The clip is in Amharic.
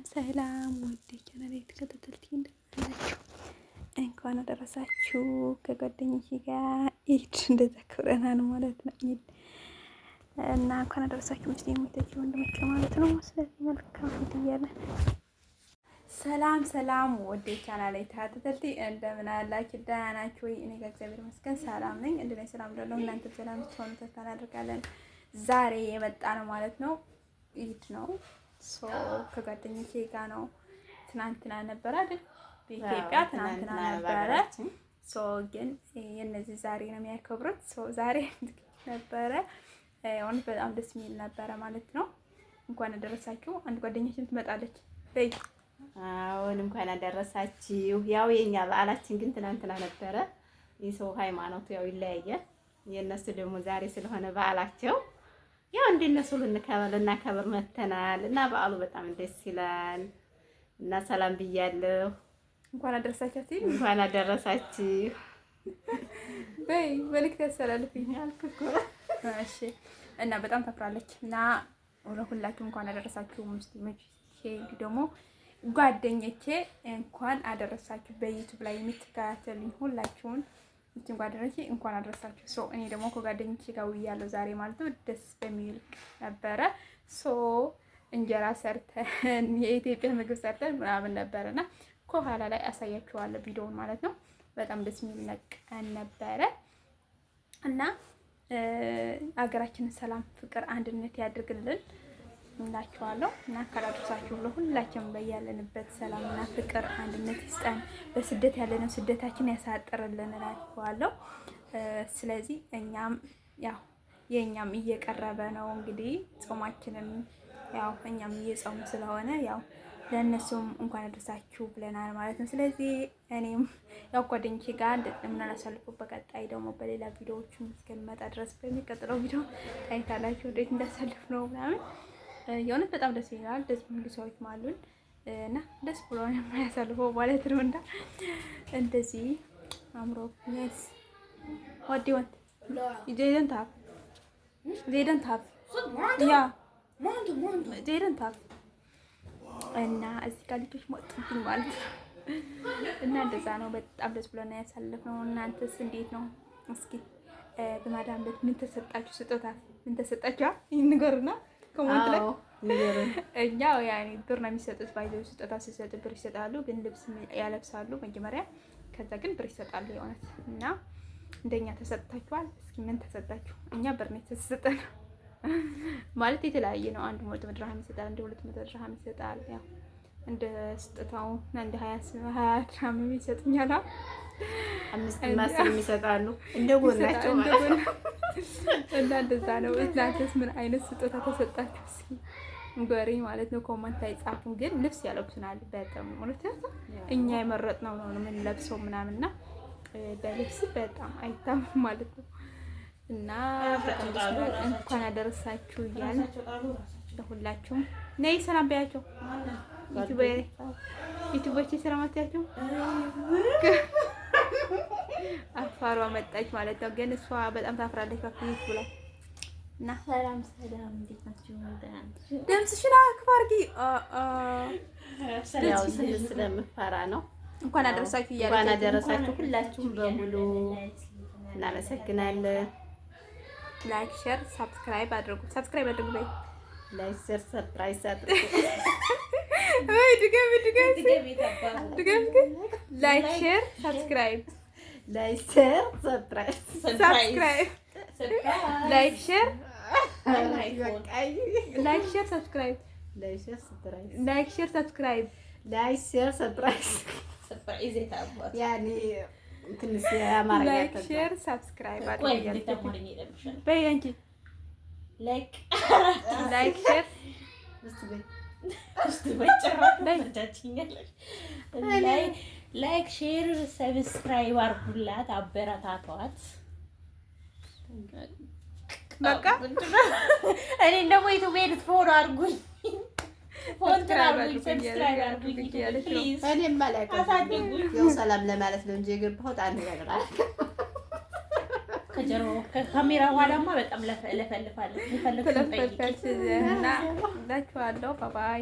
ሰላም ወደ ቻናሌ ተከታተልኩኝ እንደምናችሁ እንኳን አደረሳችሁ። ከጓደኞቼ ጋር ኢድ እንደዛ ክብረናል ማለት ነው። ኢድ እና እንኳን አደረሳችሁ ሙስሊሞች ወንድሞች ማለት ነው። ስለዚህ መልካም ኢድ እያለ ሰላም ሰላም ወደ ቻናሌ ተከታተልኩኝ እንደምን አላችሁ? ደህና ናችሁ ወይ? እኔ ጋር እግዚአብሔር ይመስገን ሰላም ነኝ። እንደኔ ሰላም እንደለው እናንተ ሰላም ትሆኑ ተስፋ እናደርጋለን። ዛሬ የመጣ ነው ማለት ነው ኢድ ነው። ከጓደኞቼ ጋር ነው። ትናንትና ነበረ አይደል? በኢትዮጵያ ትናንትና ነበረ። ግን የነዚህ ዛሬ ነው የሚያከብሩት። ዛሬ ነበረ። አሁን በጣም ደስ የሚል ነበረ ማለት ነው። እንኳን አደረሳችሁ። አንድ ጓደኛችን ትመጣለች። በይ አሁን እንኳን አደረሳችሁ። ያው የኛ በዓላችን ግን ትናንትና ነበረ። የሰው ሃይማኖቱ ያው ይለያያል። የነሱ ደግሞ ዛሬ ስለሆነ በዓላቸው ያው እንደነሱ ልናከብር መተናል እና በዓሉ በጣም ደስ ይላል እና ሰላም ብያለሁ። እንኳን አደረሳችሁ ሲል እንኳን አደረሳችሁ በይ መልእክት ያስተላልፍኛል እኮ እሺ። እና በጣም ታፍራለች እና ሁላችሁም እንኳን አደረሳችሁ ሙስሊሞች። ደግሞ ጓደኞቼ እንኳን አደረሳችሁ። በዩቲዩብ ላይ የምትከታተሉኝ ሁላችሁም እንትን ጓደኞቼ እንኳን አደረሳችሁ። እኔ ደግሞ ከጓደኞቼ ጋር ውያለሁ ዛሬ ማለት ነው። ደስ በሚል ነበረ። እንጀራ ሰርተን የኢትዮጵያ ምግብ ሰርተን ምናምን ነበረና ከኋላ ላይ አሳያችኋለሁ ቪዲዮውን ማለት ነው። በጣም ደስ የሚል ቀን ነበረ እና አገራችንን ሰላም፣ ፍቅር፣ አንድነት ያድርግልን እንላችኋለሁ እና ካላደረሳችሁ ለሁላችንም በያለንበት ሰላምና ፍቅር አንድነት ይስጠን። በስደት ያለነው ስደታችን ያሳጥርልን እላችኋለሁ። ስለዚህ እኛም ያው የኛም እየቀረበ ነው እንግዲህ ጾማችንን ያው እኛም እየጾሙ ስለሆነ ያው ለእነሱም እንኳን አደረሳችሁ ብለናል ማለት ነው። ስለዚህ እኔም ያው ጓደኞቼ ጋር እንደምናሳልፈው በቀጣይ ደግሞ በሌላ ቪዲዮዎችን እስከሚመጣ ድረስ በሚቀጥለው ቪዲዮ ታይታላችሁ እንዴት እንዳሳልፍ ነው ምናምን። የእውነት በጣም ደስ ይላል። ደስ የሚሉ ሰዎች ማሉን እና ደስ ብሎ ነው የሚያሳልፈው ማለት ነው። እና እንደዚህ አምሮ yes what do you want you didn't have yeah didn't have እና እዚህ ጋር ልጆች መጡብኝ ማለት ነው። እና እንደዛ ነው። በጣም ደስ ብሎ ነው ያሳለፍነው። እናንተስ እንዴት ነው? እስኪ በማዳም ቤት ምን ተሰጣችሁ? ስጦታ ምን ተሰጣችሁ? ይንገሩና ኮሜንት ላይ እኛ ያኔ ብር ነው የሚሰጡት። ባይዘው ስጦታ ሲሰጡ ብር ይሰጣሉ፣ ግን ልብስ ያለብሳሉ መጀመሪያ፣ ከዛ ግን ብር ይሰጣሉ የእውነት። እና እንደኛ ተሰጣችኋል? እስኪ ምን ተሰጣችሁ? እኛ ብር ነው የተሰጠን ማለት የተለያየ ነው። 100 ድርሃም ይሰጣል፣ 200 ድርሃም ይሰጣል። ያው እንደ ስጦታው እንደ 20 ድርሃም ይሰጡኛል። 5 ይሰጣሉ እንደ ጎናቸው ማለት ነው። እና እንደዛ ነው። እናንተስ ምን አይነት ስጦታ ተሰጣችሁ? እስኪ ንገሩኝ ማለት ነው። ኮሜንት ላይ ጻፉ። ግን ልብስ ያለብሱናል በጣም ማለት ነው። እኛ የመረጥነው ነው ምን ለብሰው ምናምንና በልብስ በጣም አይታም ማለት ነው። እና በጣም እንኳን አደረሳችሁ እያለ ለሁላችሁም ነይ ሰላም በያቸው። ዩቲዩቦቼ ሰላም አትያቸው። አፋሯ መጣች ማለት ነው። ግን እሷ በጣም ታፍራለች ከፊት ብላ እና ሰላም እንዴት ናችሁ? ድምፅሽን አክፍ አድርጊ። ስለምፈራ ነው። እንኳን አደረሳችሁ እያለ እንኳን አደረሳችሁ ሁላችሁም በሙሉ እናመሰግናለን። ላይክ ሼር ሰብስክራይብ አድርጉ። ሰብስክራይብ አድርጉ። በይ ላይክ ሼር ሰብስክራይብ አድርጉ። ወይ ድገም ላይክ ሼር ሰብስክራይብ ላይክ ሼር ሰብስክራይብ ላይክ ሼር ሰብስክራይብ ያኔ ትንሽ ያማርኛ ላይክ ሼር ሰብስክራይብ አድርጉ። በይ አንቺ ላይክ ሼር ላይክ ሼር ሰብስክራይብ አድርጉላት፣ አበረታቷት። በቃ እኔ ደግሞ ዩቲዩብ ፎሎ አድርጉኝ፣ ሰብስክራይብ አድርጉኝ ፕሊዝ። እኔም ማለት ያው ሰላም ለማለት ነው እንጂ የገባሁት አንድ ነገር አለ። ከጀርባው ከካሜራ ኋላማ በጣም ለፈልፋለሁ። እና እላችኋለሁ ባይ